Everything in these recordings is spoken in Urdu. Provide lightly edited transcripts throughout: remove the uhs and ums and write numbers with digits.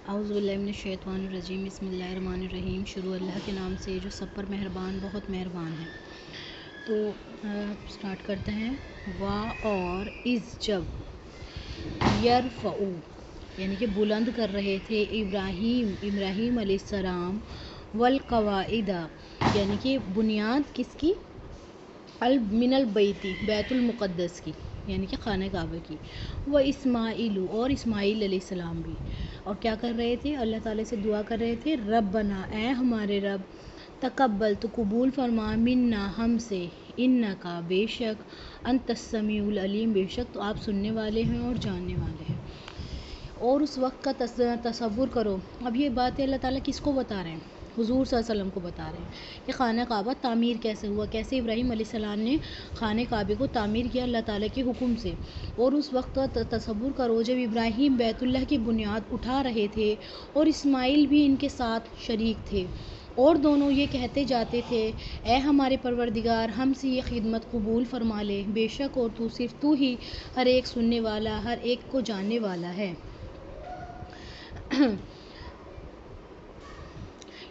اعوذ باللہ من الشیطان الرجیم بسم اللہ الرحمن الرحیم. شروع اللہ کے نام سے جو سب پر مہربان بہت مہربان ہے. تو سٹارٹ کرتے ہیں. وا اور از جب یرفعو یعنی کہ بلند کر رہے تھے ابراہیم علیہ السلام والقواعد یعنی کہ بنیاد کس کی؟ من البیتی بیت المقدس کی یعنی کہ خانہ کعبہ کی. وہ اسماعیل اور اسماعیل علیہ السلام بھی. اور کیا کر رہے تھے؟ اللہ تعالیٰ سے دعا کر رہے تھے ربنا اے ہمارے رب تقبل تو قبول فرما منا ہم سے انکا بے شک انت السمیع العلیم بے شک تو آپ سننے والے ہیں اور جاننے والے ہیں. اور اس وقت کا تصور کرو. اب یہ باتیں اللہ تعالیٰ کس کو بتا رہے ہیں؟ حضور صلی اللہ علیہ وسلم کو بتا رہے ہیں کہ خانہ کعبہ تعمیر کیسے ہوا، کیسے ابراہیم علیہ السلام نے خانہ کعبے کو تعمیر کیا اللہ تعالیٰ کے حکم سے. اور اس وقت کا تصور کرو جب ابراہیم بیت اللہ کی بنیاد اٹھا رہے تھے اور اسماعیل بھی ان کے ساتھ شریک تھے اور دونوں یہ کہتے جاتے تھے اے ہمارے پروردگار ہم سے یہ خدمت قبول فرما لے بے شک اور تو صرف تو ہی ہر ایک سننے والا ہر ایک کو جاننے والا ہے.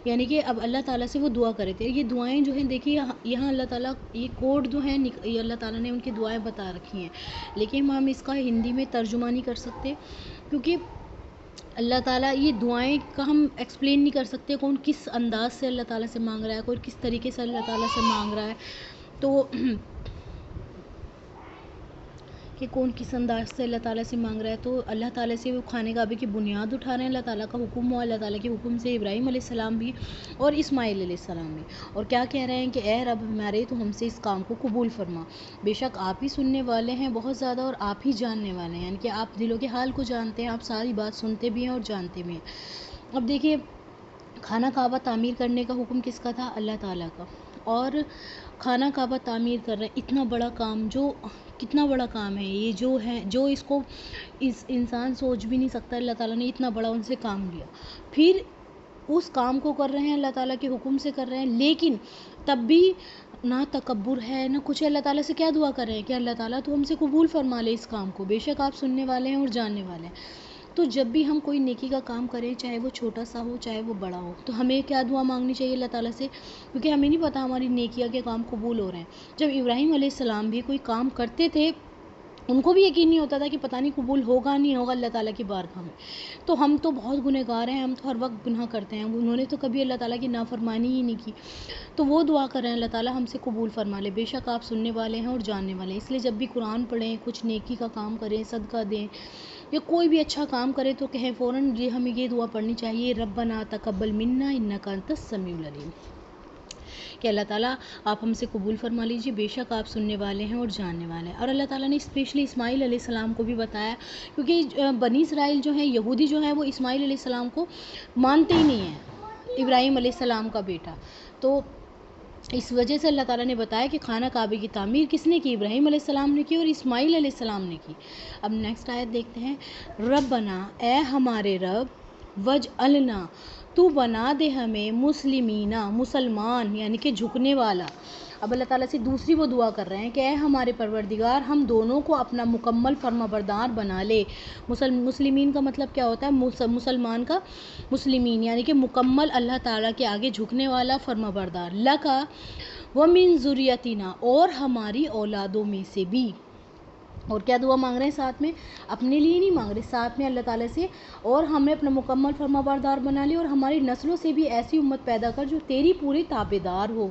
یعنی کہ اب اللہ تعالیٰ سے وہ دعا کرے تھے. یہ دعائیں جو ہیں دیکھیے یہاں اللہ تعالیٰ یہ کوڈ جو ہیں یہ اللہ تعالیٰ نے ان کی دعائیں بتا رکھی ہیں، لیکن ہم اس کا ہندی میں ترجمہ نہیں کر سکتے کیونکہ اللہ تعالیٰ یہ دعائیں کا ہم ایکسپلین نہیں کر سکتے کون کس انداز سے اللہ تعالیٰ سے مانگ رہا ہے، کوئی کس طریقے سے اللہ تعالیٰ سے مانگ رہا ہے، تو کہ کون کس انداز سے اللہ تعالیٰ سے مانگ رہا ہے. تو اللہ تعالیٰ سے وہ خانہ کعبے کی بنیاد اٹھا رہے ہیں. اللہ تعالیٰ کا حکم ہوا، اللہ تعالیٰ کے حکم سے ابراہیم علیہ السلام بھی اور اسماعیل علیہ السلام بھی. اور کیا کہہ رہے ہیں کہ اے رب ہمارے تو ہم سے اس کام کو قبول فرما بے شک آپ ہی سننے والے ہیں بہت زیادہ اور آپ ہی جاننے والے ہیں. یعنی کہ آپ دلوں کے حال کو جانتے ہیں، آپ ساری بات سنتے بھی ہیں اور جانتے بھی ہیں. اب دیکھیے خانہ کعبہ تعمیر کرنے کا حکم کس کا تھا؟ اللہ تعالیٰ کا. اور خانہ کعبہ تعمیر کر رہے ہیں، اتنا بڑا کام، جو کتنا بڑا کام ہے یہ جو اس کو انسان سوچ بھی نہیں سکتا. اللہ تعالیٰ نے اتنا بڑا ان سے کام لیا، پھر اس کام کو کر رہے ہیں اللہ تعالیٰ کے حکم سے کر رہے ہیں، لیکن تب بھی نہ تکبر ہے نہ کچھ. اللہ تعالیٰ سے کیا دعا کر رہے ہیں کہ اللہ تعالیٰ تو ہم سے قبول فرما لے اس کام کو، بے شک آپ سننے والے ہیں اور جاننے والے ہیں. تو جب بھی ہم کوئی نیکی کا کام کریں چاہے وہ چھوٹا سا ہو چاہے وہ بڑا ہو تو ہمیں کیا دعا مانگنی چاہیے اللہ تعالیٰ سے، کیونکہ ہمیں نہیں پتہ ہماری نیکیاں کے کام قبول ہو رہے ہیں. جب ابراہیم علیہ السلام بھی کوئی کام کرتے تھے ان کو بھی یقین نہیں ہوتا تھا کہ پتہ نہیں قبول ہوگا نہیں ہوگا اللہ تعالیٰ کی بارگاہ میں. تو ہم تو بہت گنہگار ہیں، ہم تو ہر وقت گناہ کرتے ہیں. انہوں نے تو کبھی اللہ تعالیٰ کی نافرمانی ہی نہیں کی. تو وہ دعا کر رہے ہیں اللہ تعالیٰ ہم سے قبول فرما لے بے شک آپ سننے والے ہیں اور جاننے والے ہیں. اس لیے جب بھی قرآن پڑھیں، کچھ نیکی کا کام کریں، صدقہ دیں یا کوئی بھی اچھا کام کرے تو کہیں فوراً ہمیں یہ دعا پڑھنی چاہیے ربنا تقبل منا انک انت السمیع العلیم کہ اللہ تعالیٰ آپ ہم سے قبول فرما لیجیے بے شک آپ سننے والے ہیں اور جاننے والے ہیں. اور اللہ تعالیٰ نے اسپیشلی اسماعیل علیہ السلام کو بھی بتایا کیونکہ بنی اسرائیل جو ہیں یہودی جو ہیں وہ اسماعیل علیہ السلام کو مانتے ہی نہیں ہیں، ابراہیم علیہ السلام کا بیٹا. تو اس وجہ سے اللہ تعالیٰ نے بتایا کہ خانہ کعبے کی تعمیر کس نے کی؟ ابراہیم علیہ السلام نے کی اور اسماعیل علیہ السلام نے کی. اب نیکسٹ آیت دیکھتے ہیں. ربنا اے ہمارے رب وجعلنا تو بنا دے ہمیں مسلمینہ مسلمان یعنی کہ جھکنے والا. اب اللہ تعالیٰ سے دوسری وہ دعا کر رہے ہیں کہ اے ہمارے پروردگار ہم دونوں کو اپنا مکمل فرما بردار بنا لے. مسلمین کا مطلب کیا ہوتا ہے؟ مسلمان کا مسلمین یعنی کہ مکمل اللہ تعالیٰ کے آگے جھکنے والا فرما بردار. لکا ومن ذریتنا اور ہماری اولادوں میں سے بھی. اور کیا دعا مانگ رہے ہیں ساتھ میں؟ اپنے لیے نہیں مانگ رہے، ساتھ میں اللہ تعالیٰ سے اور ہمیں اپنا مکمل فرما بردار بنا لی اور ہماری نسلوں سے بھی ایسی امت پیدا کر جو تیری پوری تابع دار ہو.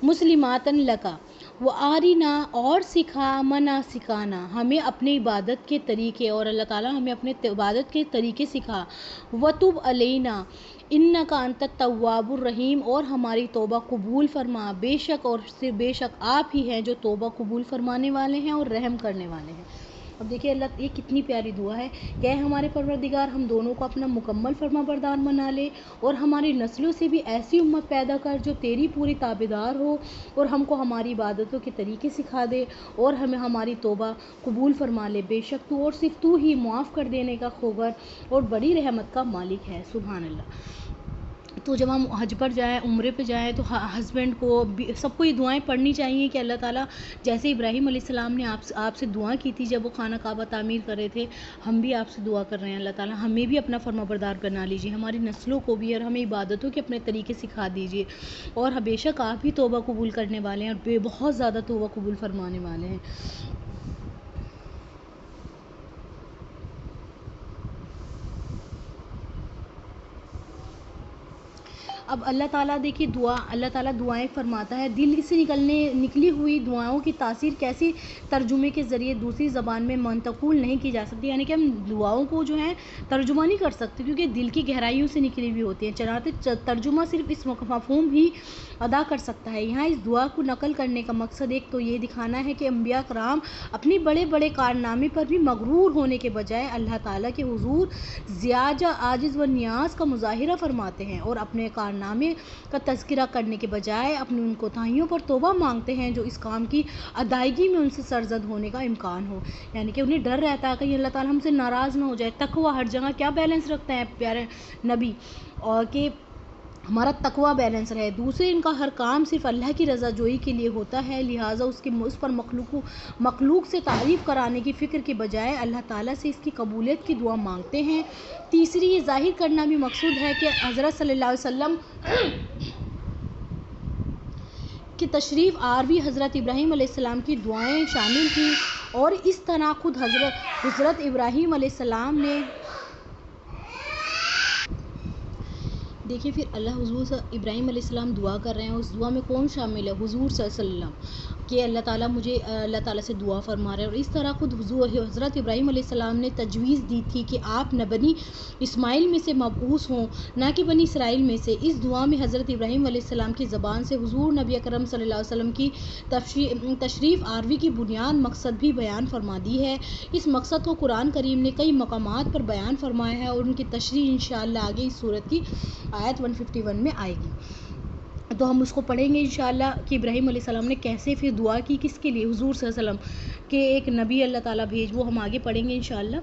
مسلماتن لکا وہ آرینا اور سکھا مناسکانا ہمیں اپنے عبادت کے طریقے اور اللہ تعالیٰ ہمیں اپنے عبادت کے طریقے سکھا. وتب علینا انکا انت التواب الرحیم اور ہماری توبہ قبول فرما بے شک اور صرف بے شک آپ ہی ہیں جو توبہ قبول فرمانے والے ہیں اور رحم کرنے والے ہیں. اب دیکھیے اللہ یہ کتنی پیاری دعا ہے کہ ہمارے پروردگار ہم دونوں کو اپنا مکمل فرما بردار بنا لے اور ہماری نسلوں سے بھی ایسی امت پیدا کر جو تیری پوری تابعدار ہو اور ہم کو ہماری عبادتوں کے طریقے سکھا دے اور ہمیں ہماری توبہ قبول فرما لے بے شک تو اور صرف تو ہی معاف کر دینے کا خوگر اور بڑی رحمت کا مالک ہے. سبحان اللہ. تو جب ہم حج پر جائیں، عمرے پہ جائیں، تو ہسبینڈ کو سب کو یہ دعائیں پڑھنی چاہیے کہ اللہ تعالیٰ جیسے ابراہیم علیہ السلام نے آپ سے دعا کی تھی جب وہ خانہ کعبہ تعمیر کر رہے تھے، ہم بھی آپ سے دعا کر رہے ہیں اللہ تعالیٰ ہمیں بھی اپنا فرما بردار بنا لیجیے، ہماری نسلوں کو بھی، اور ہمیں عبادتوں کے اپنے طریقے سکھا دیجیے، اور بے شک آپ بھی توبہ قبول کرنے والے ہیں، اور بہت زیادہ توبہ قبول فرمانے والے ہیں۔ اب اللہ تعالیٰ دیکھیے اللہ تعالیٰ دعائیں فرماتا ہے، دل سے نکلی ہوئی دعاؤں کی تاثیر کیسی ترجمے کے ذریعے دوسری زبان میں منتقل نہیں کی جا سکتی، یعنی کہ ہم دعاؤں کو جو ہے ترجمہ نہیں کر سکتے کیونکہ دل کی گہرائیوں سے نکلی ہوئی ہوتی ہیں، چنانچہ ترجمہ صرف اس مفہوم ہی ادا کر سکتا ہے۔ یہاں اس دعا کو نقل کرنے کا مقصد ایک تو یہ دکھانا ہے کہ انبیاء کرام اپنی بڑے بڑے کارنامے پر بھی مغرور ہونے کے بجائے اللہ تعالیٰ کے حضور زیادہ عاجز و نیاز کا مظاہرہ فرماتے ہیں، اور اپنے کارنامے کا تذکرہ کرنے کے بجائے اپنی ان کوتاہیوں پر توبہ مانگتے ہیں جو اس کام کی ادائیگی میں ان سے سرزد ہونے کا امکان ہو، یعنی کہ انہیں ڈر رہتا ہے کہ اللہ تعالیٰ ہم سے ناراض نہ ہو جائے۔ تقویٰ ہر جگہ کیا بیلنس رکھتے ہیں پیارے نبی، اور کہ ہمارا تقویٰ بیلنس رہے، دوسرے ان کا ہر کام صرف اللہ کی رضا جوئی کے لیے ہوتا ہے، لہٰذا اس پر مخلوق سے تعریف کرانے کی فکر کے بجائے اللہ تعالیٰ سے اس کی قبولیت کی دعا مانگتے ہیں۔ تیسری، یہ ظاہر کرنا بھی مقصود ہے کہ حضرت صلی اللہ علیہ وسلم کی تشریف آوری حضرت ابراہیم علیہ السلام کی دعائیں شامل تھیں، اور اس طرح خود حضرت ابراہیم علیہ السلام نے دیکھیے پھر حضور ابراہیم علیہ السلام دعا کر رہے ہیں، اس دعا میں کون شامل ہے؟ حضور صلی اللہ علیہ وسلم، کہ اللہ تعالیٰ سے دعا فرما رہے ہیں، اور اس طرح خود حضرت ابراہیم علیہ السلام نے تجویز دی تھی کہ آپ نہ بنی اسماعیل میں سے مبعوث ہوں نہ کہ بنی اسرائیل میں سے۔ اس دعا میں حضرت ابراہیم علیہ السلام کی زبان سے حضور نبی اکرم صلی اللہ علیہ وسلم کی تشریف آوری کی بنیاد مقصد بھی بیان فرما دی ہے۔ اس مقصد کو قرآن کریم نے کئی مقامات پر بیان فرمایا ہے، اور ان کی تشریح انشاءاللہ آگے اس سورت کی آیت 151 میں آئے گی، تو ہم اس کو پڑھیں گے انشاءاللہ کہ ابراہیم علیہ السلام نے کیسے پھر دعا کی، کس کے لیے؟ حضور صلی اللہ علیہ وسلم کہ ایک نبی اللہ تعالیٰ وہ ہم آگے پڑھیں گے انشاءاللہ۔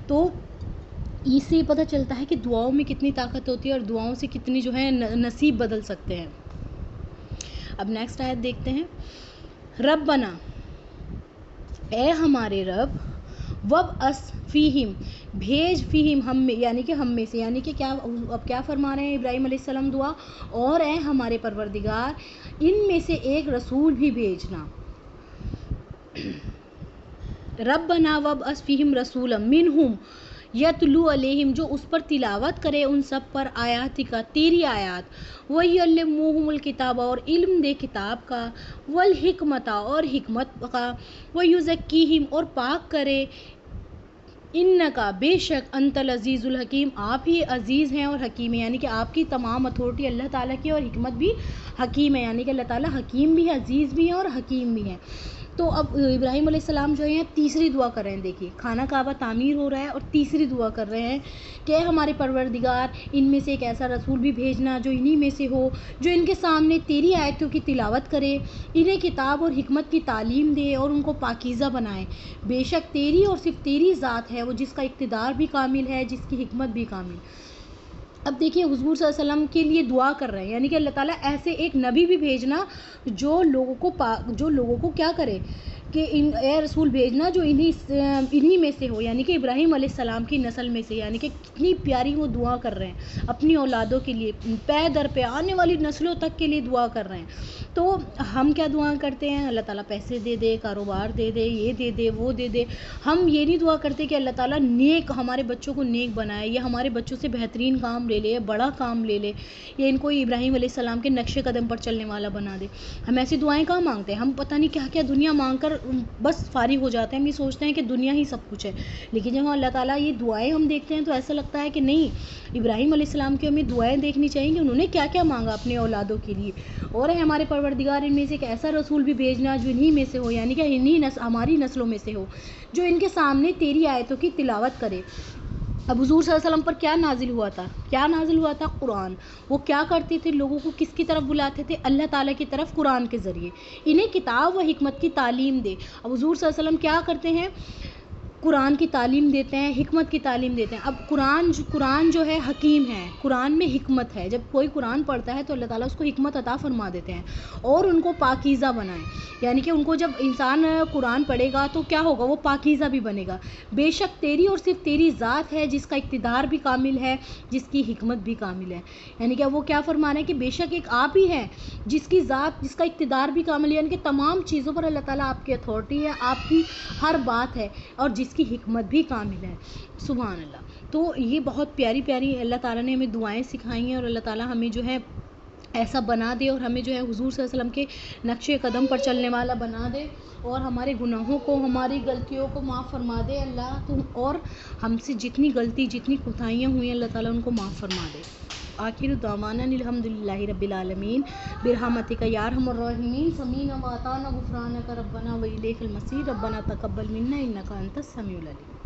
تو اس سے پتہ چلتا ہے کہ دعاؤں میں کتنی طاقت ہوتی ہے، اور دعاؤں سے کتنی جو ہے نصیب بدل سکتے ہیں۔ اب نیکسٹ آیت دیکھتے ہیں، ربنا، اے ہمارے رب، وابعث فیہم، بھیج، فیہم ہم میں، یعنی کہ ہم میں سے، یعنی کہ اب کیا فرما رہے ہیں ابراہیم علیہ السلام دعا، اور اے ہمارے پروردگار ان میں سے ایک رسول بھی بھیجنا۔ ربنا وابعث فیہم رسولا منہم یتلو علیہم، جو اس پر تلاوت کرے ان سب پر آیاتک، تیری آیات، ویعلمہم الکتاب، اور علم دے کتاب کا، والحکمت، اور حکمت کا، ویزکیہم، اور پاک کرے، انکا، بے شک، انت العزیز الحکیم، آپ ہی عزیز ہیں اور حکیم ہیں، یعنی کہ آپ کی تمام اتھارٹی اللہ تعالیٰ کی، اور حکمت بھی حکیم ہے، یعنی کہ اللہ تعالیٰ حکیم بھی ہے، عزیز بھی ہیں اور حکیم بھی ہیں۔ تو اب ابراہیم علیہ السلام جو ہیں تیسری دعا کر رہے ہیں، دیکھیے خانہ کعبہ تعمیر ہو رہا ہے، اور تیسری دعا کر رہے ہیں کہ ہمارے پروردگار ان میں سے ایک ایسا رسول بھی بھیجنا جو انہی میں سے ہو، جو ان کے سامنے تیری آیتوں کی تلاوت کرے، انہیں کتاب اور حکمت کی تعلیم دے، اور ان کو پاکیزہ بنائے۔ بے شک تیری اور صرف تیری ذات ہے وہ، جس کا اقتدار بھی کامل ہے، جس کی حکمت بھی کامل۔ اب دیکھیے حضور صلی اللہ علیہ وسلم کے لیے دعا کر رہے ہیں، یعنی کہ اللہ تعالیٰ ایسے ایک نبی بھی بھیجنا جو لوگوں کو کیا کرے، کہ اے رسول بھیجنا جو انہی میں سے ہو، یعنی کہ ابراہیم علیہ السلام کی نسل میں سے، یعنی کہ کتنی پیاری وہ دعا کر رہے ہیں اپنی اولادوں کے لیے، پے در پہ آنے والی نسلوں تک کے لیے دعا کر رہے ہیں۔ تو ہم کیا دعا کرتے ہیں؟ اللہ تعالیٰ پیسے دے دے، کاروبار دے دے، یہ دے دے، وہ دے دے۔ ہم یہ نہیں دعا کرتے کہ اللہ تعالیٰ ہمارے بچوں کو نیک بنائے، یا ہمارے بچوں سے بہترین کام لے لے، بڑا کام لے لے، یا ان کو ابراہیم علیہ السلام کے نقش قدم پر چلنے والا بنا دے۔ ہم ایسی دعائیں کہاں مانگتے ہیں؟ ہم پتہ نہیں کیا کیا دنیا مانگ کر بس فارغ ہو جاتے ہیں، ہم یہ سوچتے ہیں کہ دنیا ہی سب کچھ ہے، لیکن جب اللہ تعالیٰ یہ دعائیں ہم دیکھتے ہیں تو ایسا لگتا ہے کہ نہیں، ابراہیم علیہ السلام کی ہمیں دعائیں دیکھنی چاہیے کہ انہوں نے کیا کیا مانگا اپنے اولادوں کے لیے، اور ہمارے پروردگار ان میں سے ایک ایسا رسول بھی بھیجنا جو انہی میں سے ہو، یعنی کہ ہماری نسلوں میں سے ہو، جو ان کے سامنے تیری آیتوں کی تلاوت کرے۔ اب حضور صلی اللہ علیہ وسلم پر کیا نازل ہوا تھا؟ قرآن۔ وہ کیا کرتے تھے؟ لوگوں کو کس کی طرف بلاتے تھے؟ اللہ تعالیٰ کی طرف، قرآن کے ذریعے، انہیں کتاب و حکمت کی تعلیم دے۔ اب حضور صلی اللہ علیہ وسلم کیا کرتے ہیں؟ قرآن کی تعلیم دیتے ہیں، حکمت کی تعلیم دیتے ہیں. اب قرآن جو ہے حکیم ہے، قرآن میں حکمت ہے. جب کوئی قرآن پڑھتا ہے تو اللہ تعالیٰ اس کو حکمت عطا فرما دیتے ہیں اور ان کو پاکیزہ بنائیں. یعنی کہ ان کو جب انسان قرآن پڑھے گا تو کیا ہوگا، وہ پاکیزہ بھی بنے گا. بے شک تیری اور صرف تیری ذات ہے جس کا اقتدار بھی کامل ہے، جس کی حکمت بھی کامل ہے. یعنی کہ وہ کیا فرمانا ہے کہ بے شک ایک آپ ہی ہے جس کی ذات، جس کا اقتدار بھی کامل ہے. یعنی کہ تمام چیزوں پر اللہ تعالیٰ آپ کی اتھارٹی ہے، آپ کی ہر بات ہے، اور جس کی حکمت بھی کامل ہے. سبحان اللہ. تو یہ بہت پیاری پیاری اللہ تعالیٰ نے ہمیں دعائیں سکھائی ہیں، اور اللہ تعالیٰ ہمیں جو ہے ایسا بنا دے اور ہمیں جو ہے حضور صلی اللہ علیہ وسلم کے نقش قدم پر چلنے والا بنا دے، اور ہمارے گناہوں کو، ہماری غلطیوں کو معاف فرما دے اللہ تو، اور ہم سے جتنی غلطی، جتنی کوتاہیاں ہوئی ہیں اللہ تعالیٰ ان کو معاف فرما دے. آخر دعوانا الحمدللہ رب العالمین برحمتک یا ارحم الراحمین. سمیعنا و اطعنا غفرانک ربنا و الیک المصیر. ربنا تقبل منا انک انت السمیع العلیم.